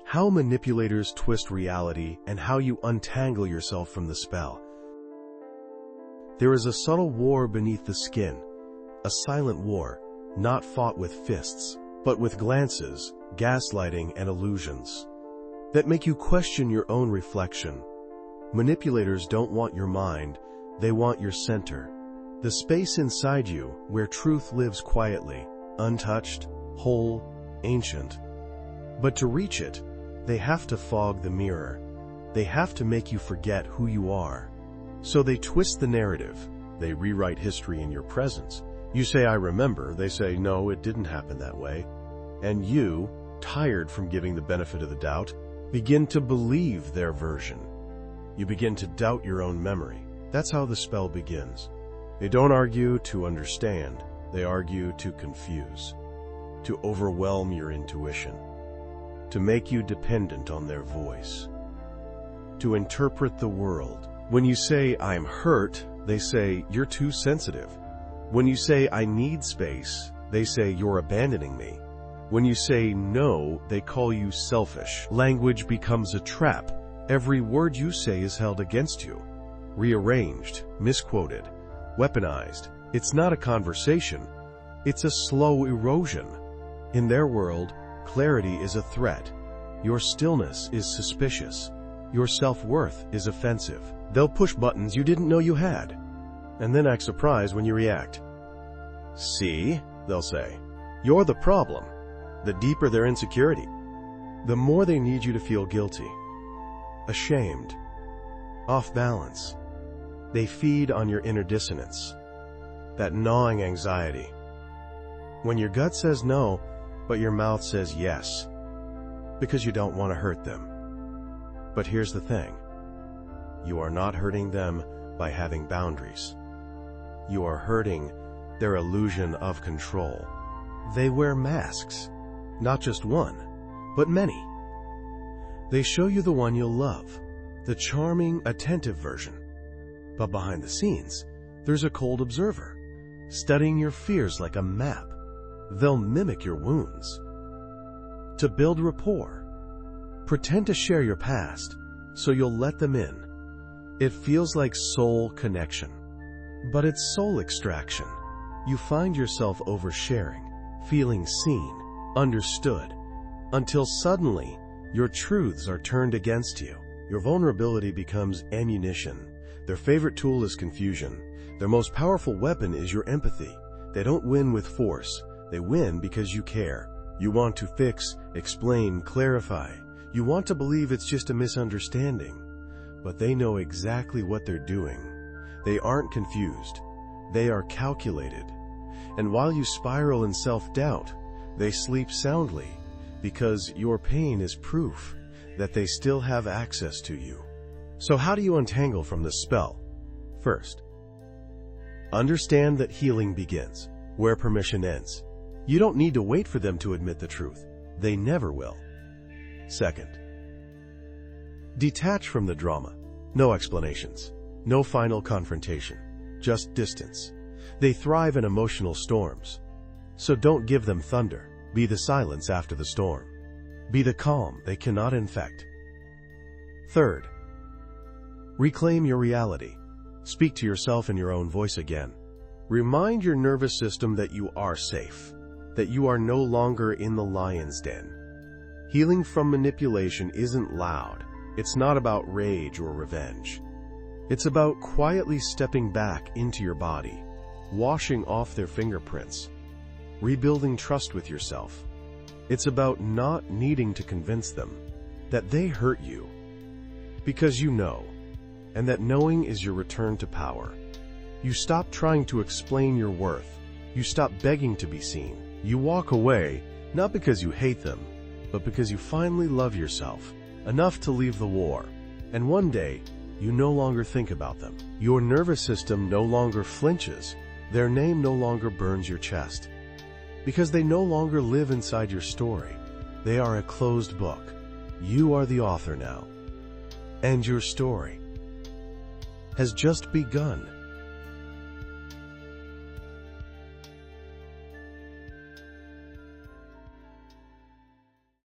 How manipulators twist reality and how you untangle yourself from the spell. There is a subtle war beneath the skin, a silent war, not fought with fists, but with glances, gaslighting, and illusions that make you question your own reflection. Manipulators don't want your mind, they want your center, the space inside you where truth lives quietly, untouched, whole, ancient. But to reach it, they have to fog the mirror. They have to make you forget who you are. So they twist the narrative. They rewrite history in your presence. You say, "I remember." They say, "No, it didn't happen that way." And you, tired from giving the benefit of the doubt, begin to believe their version. You begin to doubt your own memory. That's how the spell begins. They don't argue to understand. They argue to confuse, to overwhelm your intuition, to make you dependent on their voice, to interpret the world. When you say, "I'm hurt," they say, "You're too sensitive." When you say, "I need space," they say, "You're abandoning me." When you say no, they call you selfish. Language becomes a trap. Every word you say is held against you, rearranged, misquoted, weaponized. It's not a conversation. It's a slow erosion. In their world, clarity is a threat. Your stillness is suspicious. Your self-worth is offensive. They'll push buttons you didn't know you had, and then act surprised when you react. "See," they'll say, "you're the problem." The deeper their insecurity, the more they need you to feel guilty, ashamed, off balance. They feed on your inner dissonance, that gnawing anxiety. When your gut says no, but your mouth says yes, because you don't want to hurt them. But here's the thing. You are not hurting them by having boundaries. You are hurting their illusion of control. They wear masks, not just one, but many. They show you the one you'll love, the charming, attentive version. But behind the scenes, there's a cold observer, studying your fears like a map. They'll mimic your wounds to build rapport. Pretend to share your past, so you'll let them in. It feels like soul connection, but it's soul extraction. You find yourself oversharing, feeling seen, understood, until suddenly your truths are turned against you. Your vulnerability becomes ammunition. Their favorite tool is confusion. Their most powerful weapon is your empathy. They don't win with force. They win because you care. You want to fix, explain, clarify. You want to believe it's just a misunderstanding. But they know exactly what they're doing. They aren't confused. They are calculated. And while you spiral in self-doubt, they sleep soundly, because your pain is proof that they still have access to you. So how do you untangle from this spell? First, understand that healing begins where permission ends. You don't need to wait for them to admit the truth. They never will. Second, detach from the drama. No explanations, no final confrontation, just distance. They thrive in emotional storms. So don't give them thunder. Be the silence after the storm. Be the calm they cannot infect. Third, reclaim your reality. Speak to yourself in your own voice again. Remind your nervous system that you are safe, that you are no longer in the lion's den. Healing from manipulation isn't loud. It's not about rage or revenge. It's about quietly stepping back into your body, washing off their fingerprints, rebuilding trust with yourself. It's about not needing to convince them that they hurt you, because you know, and that knowing is your return to power. You stop trying to explain your worth. You stop begging to be seen. You walk away, not because you hate them, but because you finally love yourself enough to leave the war. And one day, you no longer think about them. Your nervous system no longer flinches. Their name no longer burns your chest. Because they no longer live inside your story. They are a closed book. You are the author now. And your story has just begun.